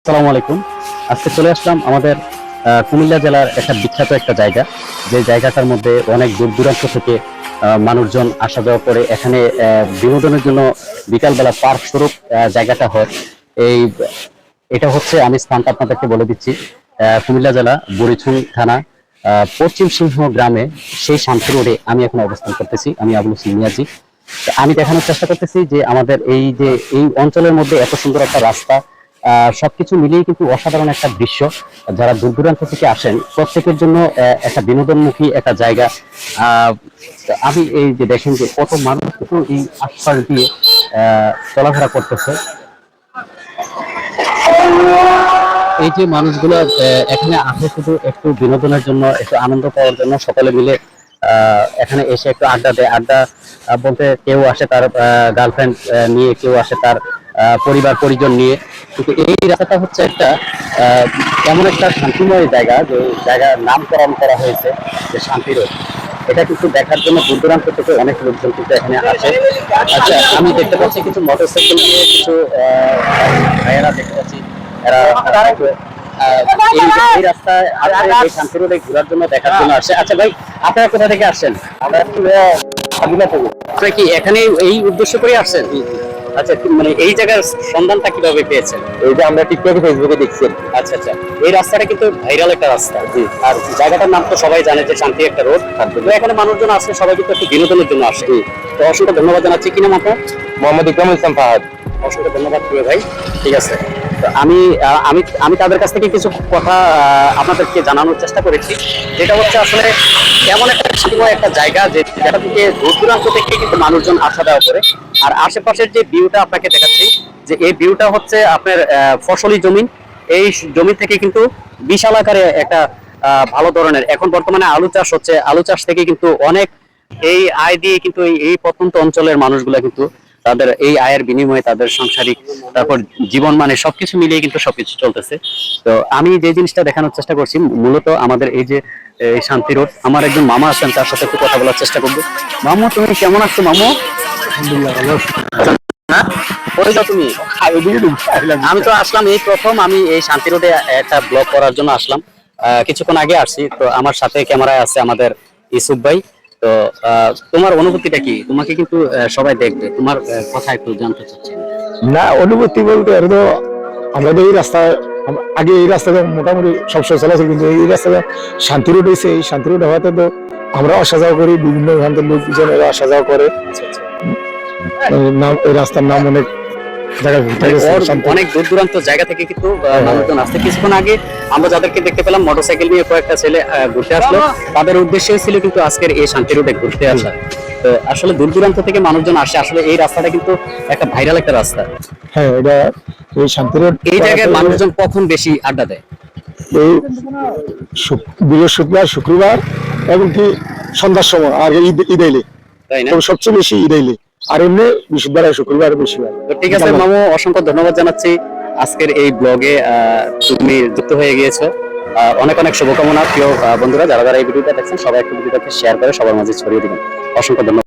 আসসালামু আলাইকুম। আজকে চলে আসলাম আমাদের কুমিল্লা জেলার একটা বিখ্যাত একটা জায়গা, যে জায়গাটার মধ্যে অনেক দূর দূরান্ত থেকে মানুষজন আসা যাওয়া করে। এখানে বিনোদনের জন্য বিকালবেলা পার্ক স্বরূপ জায়গাটা হয়। এই এটা হচ্ছে, আমি স্থানটা আপনাদেরকে বলে দিচ্ছি, কুমিল্লা জেলা বুড়িচুং থানা পশ্চিম সিংহ গ্রামে, সেই শান্তি রোডে আমি এখন অবস্থান করতেছি। আমি আবুল হোসেন মিয়াজি। আমি দেখানোর চেষ্টা করতেছি যে আমাদের এই অঞ্চলের মধ্যে এত সুন্দর একটা রাস্তা, সবকিছু মিলিয়ে কিন্তু অসাধারণ একটা দৃশ্য। যারা দূর দূরান্ত থেকে আসেন প্রত্যেকের জন্য একটা বিনোদনমুখী একটা জায়গা। আমি এই যে দেখেন যে কত মানুষ কিন্তু এই আশপাশ দিয়ে চলাফেরা করতেছে। এই যে মানুষগুলো এখানে আসে শুধু একটু বিনোদনের জন্য, একটু আনন্দ পাওয়ার জন্য, সকলে মিলে এখানে এসে একটু আড্ডা দেয়। আড্ডা বলতে কেউ আসে তার গার্লফ্রেন্ড নিয়ে, কেউ আসে তার পরিবার পরিজন নিয়ে। কিন্তু এই রাস্তাটা হচ্ছে একটা এমন একটা শান্তিময় জায়গা, যে জায়গার নামকরণ করা হয়েছে যে শান্তি রোড। এটা কিন্তু দেখার জন্য দূর দূরান্ত থেকে অনেক লোকজন কিন্তু এখানে আসে। আচ্ছা, আমি দেখতে পাচ্ছি কিছু মোটরসাইকেল নিয়ে কিছু ভাইয়েরা দেখতে পাচ্ছি, এরা এই রাস্তায় এই শান্তি রোডে ঘোরার জন্য, দেখার জন্য আসে। আচ্ছা ভাই, আপনারা কোথা থেকে আসছেন? আমরা আপনারা কি এখানে এই উদ্দেশ্য করে আসছেন? আচ্ছা, মানে এই জায়গার সন্ধানটা কিভাবে পেয়েছেন? এইটা আমরা টিকটকে ফেসবুকে দেখছি। আচ্ছা আচ্ছা, এই রাস্তাটা কিন্তু ভাইরাল একটা রাস্তা। জি। আর জায়গাটার নাম তো সবাই জানে যে শান্তি একটা রোড। তো এখানে মানুষজন আসে, সবাই কিন্তু একটু বিনোদনের জন্য আসে। তো অসংখ্য ধন্যবাদ জানাচ্ছি। কি নাম আপনার? মোহাম্মদ ইকরামুল ইসলাম ফাহাদ। অসংখ্য ধন্যবাদ প্রিয় ভাই। ঠিক আছে, তো আমি তাদের কাছ থেকে কিছু কথা আপনাদেরকে জানানোর চেষ্টা করেছি। যেটা হচ্ছে আসলে এমন একটা শান্তিময় একটা জায়গা, যেটা থেকে দূর দূরান্ত থেকে কিন্তু মানুষজন আসা যাওয়া করে। আর আশেপাশের যে ভিউটা আপনাকে দেখাচ্ছি, যে এই ভিউটা হচ্ছে আপনার ফসলি জমি। এই জমি থেকে কিন্তু বিশাল আকারে একটা ভালো ধরনের এখন বর্তমানে আলু চাষ হচ্ছে। আলু চাষ থেকে কিন্তু অনেক এই আয় দিয়ে কিন্তু এই প্রত্যন্ত অঞ্চলের মানুষগুলা কিন্তু তাদের এই আয়ের বিনিময়ে তাদের সাংসারিক, তারপর জীবন মানে সবকিছু মিলিয়ে কিন্তু সবকিছু চলতেছে। তো আমি যে জিনিসটা দেখানোর চেষ্টা করছি, মূলত আমাদের এই যে এই শান্তি রোড, আমার একজন মামা আছেন, তার সাথে একটু কথা বলার চেষ্টা করবো। মামু, তুমি কেমন আছো মামু? আলহামদুলিল্লাহ ভালো আছি। হ্যাঁ, কই যাও তুমি? আমি তো আসলাম এই প্রথম, আমি এই শান্তি রোডে একটা ব্লগ করার জন্য আসলাম। কিছুক্ষণ আগে আসছি। তো আমার সাথে ক্যামেরায় আছে আমাদের ইসুফ ভাই। তো তোমার অনুভূতিটা কি? তোমাকে কিন্তু সবাই দেখবে, তোমার কথা একটু জানতে চাচ্ছি। না, অনুভূতি বলতে আর তো আমরা তো এই রাস্তায় আগে এই রাস্তাতে মোটামুটি সবসময় চলাচল, কিন্তু এই রাস্তাটা শান্তি রোড হয়েছে। এই শান্তি রোড হওয়াতে তো আমরা আসা যাওয়া করি, বিভিন্ন এখানকার লোকজনেরা আসা যাওয়া করে। আচ্ছা আচ্ছা, নাম এই রাস্তার নাম অনেক জায়গায় অনেক দূর দূরান্ত জায়গা থেকে কিন্তু মানুষজন আসছে। কিছুক্ষণ আগে আমরা যাদেরকে দেখতে পেলাম মোটরসাইকেল নিয়ে কয়েকটা ছেলে ঘুরতে আসলো, তাদের উদ্দেশ্য ছিল কিন্তু আজকের এই শান্তি রোডে ঘুরতে আসা। তো আসলে দূর দূরান্ত থেকে মানুষজন আসে। আসলে এই রাস্তাটা কিন্তু একটা ভাইরাল একটা রাস্তা। হ্যাঁ, এটা এই শান্তি রোড। এই জায়গায় মানুষজন কখন বেশি আড্ডা দেয়? এই বৃহস্পতিবার, শুক্রবার এবং কি সন্ধ্যার সময়, আর ঈদ আইলে, তাই না? সবচেয়ে বেশি ঈদ আইলে। আর এমনি বৃহস্পতিবার আর শুক্রবার বেশি হয়। তো ঠিক আছে মামু, অসংখ্য ধন্যবাদ জানাচ্ছি আজকের এই ব্লগে তুমি যুক্ত হয়ে গিয়েছো। অনেক অনেক শুভকামনা প্রিয় বন্ধুরা, যারা যারা এই ভিডিওটা দেখছেন, সবাই একটু ভিডিওটাকে শেয়ার করে সবার মাঝে ছড়িয়ে দিবেন। অসংখ্য ধন্যবাদ।